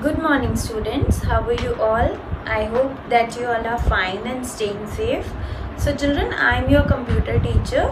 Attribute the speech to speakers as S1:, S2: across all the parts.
S1: Good morning students, how are you all? I hope that you all are fine and staying safe. So children, I am your computer teacher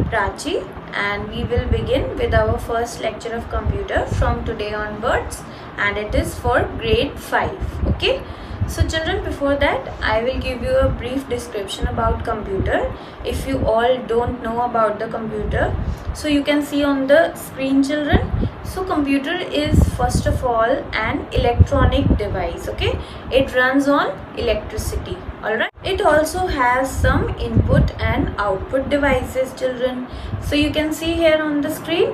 S1: Prachi and we will begin with our first lecture of computer from today onwards, and it is for grade 5. Okay. So children, before that I will give you a brief description about computer if you all don't know about the computer. So you can see on the screen children. So computer is first of all an electronic device. Okay, it runs on electricity. Alright, it also has some input and output devices children. So you can see here on the screen,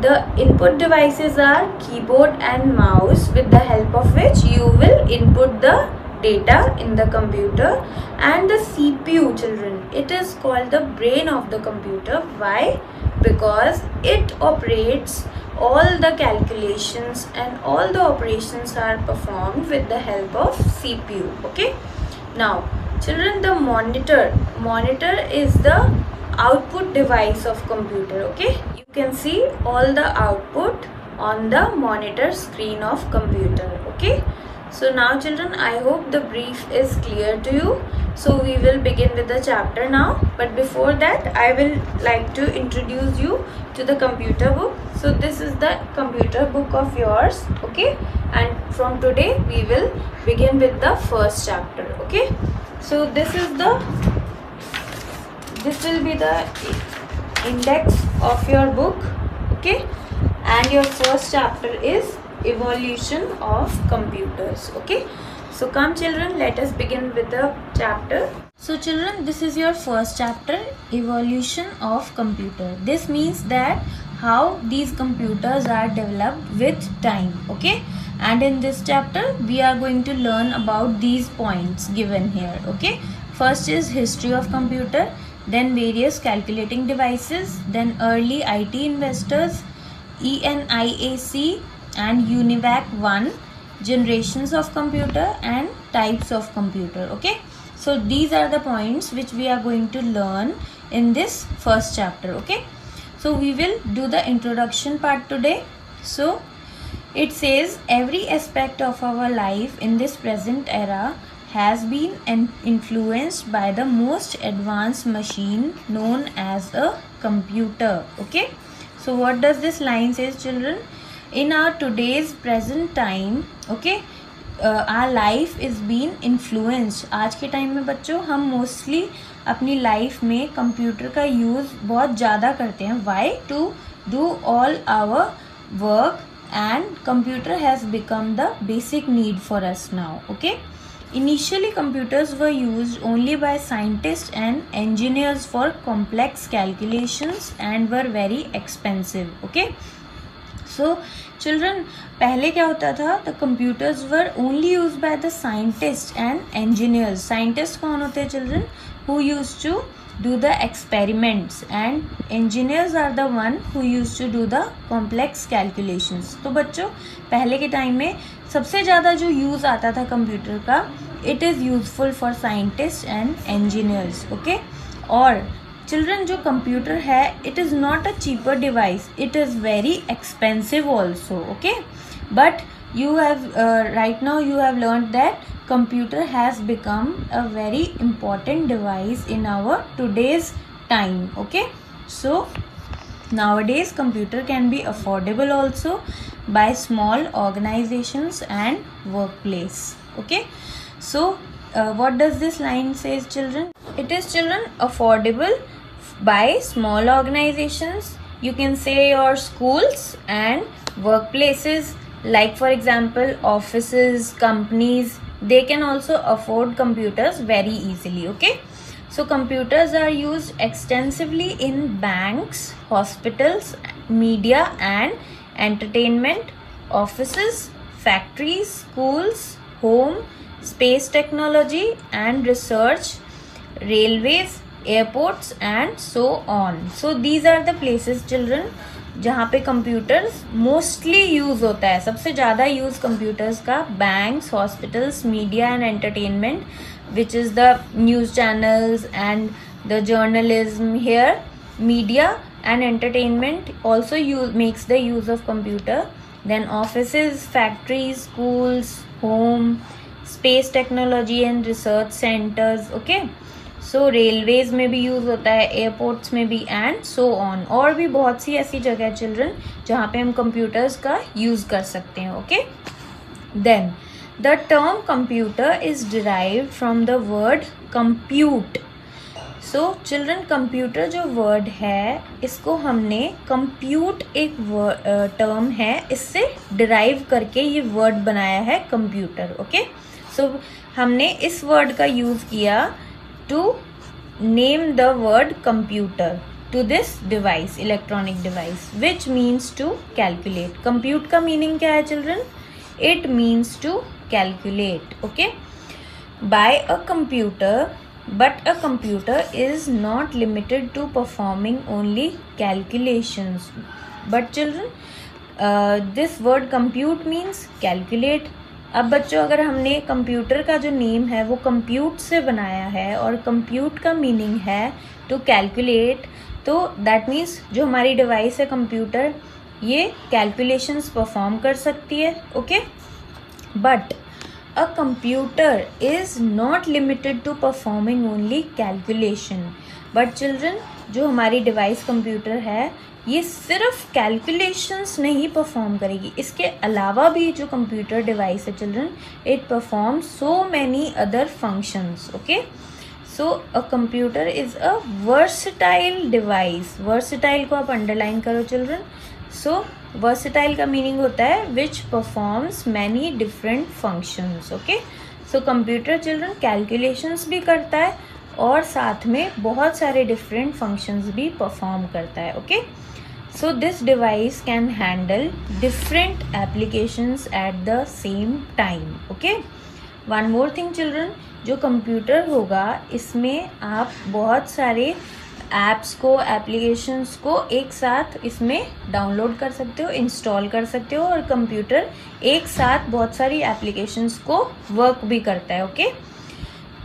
S1: the input devices are keyboard and mouse, with the help of which you will input the data in the computer, and the CPU children, it is called the brain of the computer. Why? Because it operates all the calculations and all the operations are performed with the help of CPU. Okay, now children, the monitor is the output device of computer. Okay, you can see all the output on the monitor screen of computer. Okay, so now children, I hope the brief is clear to you. So we will begin with the chapter now, but before that I will like to introduce you to the computer book. So this is the computer book of yours. Okay, and from today we will begin with the first chapter. Okay, so this will be the index of your book. Okay, and your first chapter is evolution of computers. Okay, so come children, let us begin with the chapter. So children, this is your first chapter, evolution of computer. This means that how these computers are developed with time. Okay, and in this chapter we are going to learn about these points given here. Okay, first is history of computer, then various calculating devices, then early IT investors, ENIAC and UNIVAC 1, generations of computer and types of computer. Okay, so these are the points which we are going to learn in this first chapter. Okay, so we will do the introduction part today. So it says, every aspect of our life in this present era has been influenced by the most advanced machine known as a computer. Okay, so what does this line says children? In our today's present time, okay, our life is being influenced. आज के time में बच्चों हम mostly अपनी life में computer का use बहुत ज़्यादा करते हैं. Why? To do all our work, and computer has become the basic need for us now. Okay, initially computers were used only by scientists and engineers for complex calculations and were very expensive. Okay, so children, पहले क्या होता था? The computers were only used by the scientists and engineers. Scientists कौन होते हैं children? Who used to do the experiments, and engineers are the one who used to do the complex calculations. तो बच्चों, पहले के टाइम में सबसे ज़्यादा जो यूज़ आता था कंप्यूटर का, it is useful for scientists and engineers. Okay, और चिल्ड्रन जो कंप्यूटर है, it is not a cheaper device, it is very expensive also. Okay, but you have right now you have learned that computer has become a very important device in our today's time. Okay, so nowadays computer can be affordable also by small organizations and workplace. Okay, so what does this line says children? It is children affordable by small organizations. You can say your schools and workplaces, like for example offices, companies, they can also afford computers very easily. Okay, so computers are used extensively in banks, hospitals, media and entertainment, offices, factories, schools, home, space technology and research, railways, airports and so on. So these are the places children जहाँ पे computers mostly use होता है. सबसे ज़्यादा use computers का banks, hospitals, media and entertainment, which is the news channels and the journalism. Here media and entertainment also makes the use of computer. Then offices, factories, schools, home, space technology and research centres, okay. So railways में भी use होता है, airports में भी, and so on. और भी बहुत सी ऐसी जगह है चिल्ड्रन जहाँ पे हम कंप्यूटर्स का यूज़ कर सकते हैं, okay. Then the term computer is derived from the word compute. So children computer जो वर्ड है इसको हमने कंप्यूट एक टर्म है इससे डिराइव करके ये वर्ड बनाया है कंप्यूटर, ओके। सो हमने इस वर्ड का यूज़ किया to name the word computer to this device, electronic device, which means to calculate. Compute का मीनिंग क्या है children? It means to calculate, okay. By a computer, but a computer is not limited to performing only calculations. But children, this word compute means calculate. अब बच्चों अगर हमने computer का जो name है वो कंप्यूट से बनाया है और कंप्यूट का मीनिंग है टू कैलकुलेट, तो दैट मीन्स जो हमारी डिवाइस है कंप्यूटर ये कैलकुलेशंस परफॉर्म कर सकती है, okay. But a computer is not limited to performing only calculation. But children, जो हमारी डिवाइस कंप्यूटर है ये सिर्फ कैलकुलेशंस नहीं परफॉर्म करेगी, इसके अलावा भी जो कंप्यूटर डिवाइस है children, it perform so many other functions, okay. So a computer is a versatile device. Versatile को आप अंडरलाइन करो चिल्ड्रन। सो वर्सटाइल का मीनिंग होता है विच performs many different functions, okay. So computer children calculations भी करता है और साथ में बहुत सारे डिफरेंट फंक्शंस भी परफॉर्म करता है, okay. So this device can handle different applications at the same time, okay. One more thing children, जो कंप्यूटर होगा इसमें आप बहुत सारे ऐप्स को, एप्लीकेशंस को एक साथ इसमें डाउनलोड कर सकते हो, इंस्टॉल कर सकते हो और कंप्यूटर एक साथ बहुत सारी एप्लीकेशंस को वर्क भी करता है, okay.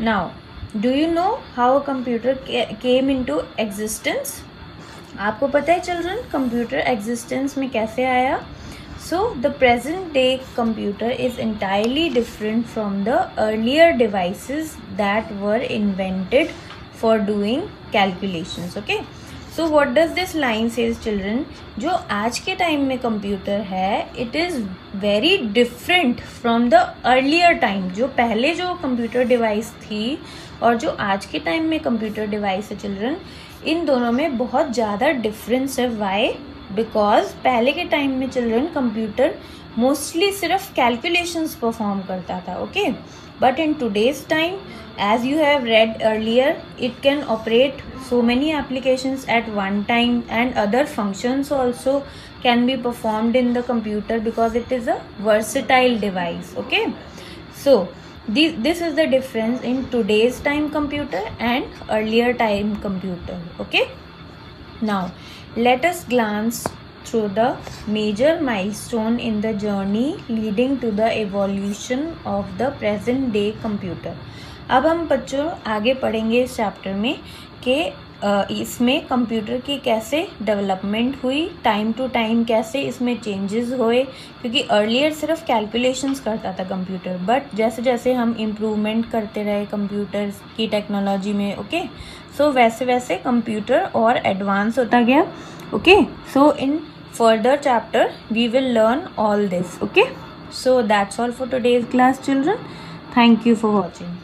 S1: Now do you know how a computer came into existence? आपको पता है चिल्ड्रन कंप्यूटर एग्जिस्टेंस में कैसे आया? So the present day computer is entirely different from the earlier devices that were invented for doing calculations, okay. So what does this line says children? जो आज के time में कंप्यूटर है it is very different from the earlier time. जो पहले जो computer device थी और जो आज के टाइम में कंप्यूटर डिवाइस है चिल्ड्रन, इन दोनों में बहुत ज़्यादा डिफरेंस है। वाई? बिकॉज पहले के टाइम में चिल्ड्रन कंप्यूटर मोस्टली सिर्फ कैलकुलेशंस परफॉर्म करता था, okay. But in today's time, as you have read earlier, it can operate so many applications at one time and other functions also can be performed in the computer because it is a versatile device, okay. So this is the difference in today's time computer and earlier time computer, okay. Now let us glance through the major milestone in the journey leading to the evolution of the present day computer. अब हम बच्चों आगे पढ़ेंगे इस chapter में कि इसमें computer की कैसे डेवलपमेंट हुई, टाइम टू टाइम कैसे इसमें चेंजेस हुए, क्योंकि अर्लियर सिर्फ कैलकुलेशंस करता था कंप्यूटर, बट जैसे जैसे हम इम्प्रूवमेंट करते रहे कंप्यूटर की टेक्नोलॉजी में, ओके, सो वैसे वैसे कंप्यूटर और एडवांस होता गया, okay. So in further chapter we will learn all this, okay. So that's all for today's class children. Thank you for watching.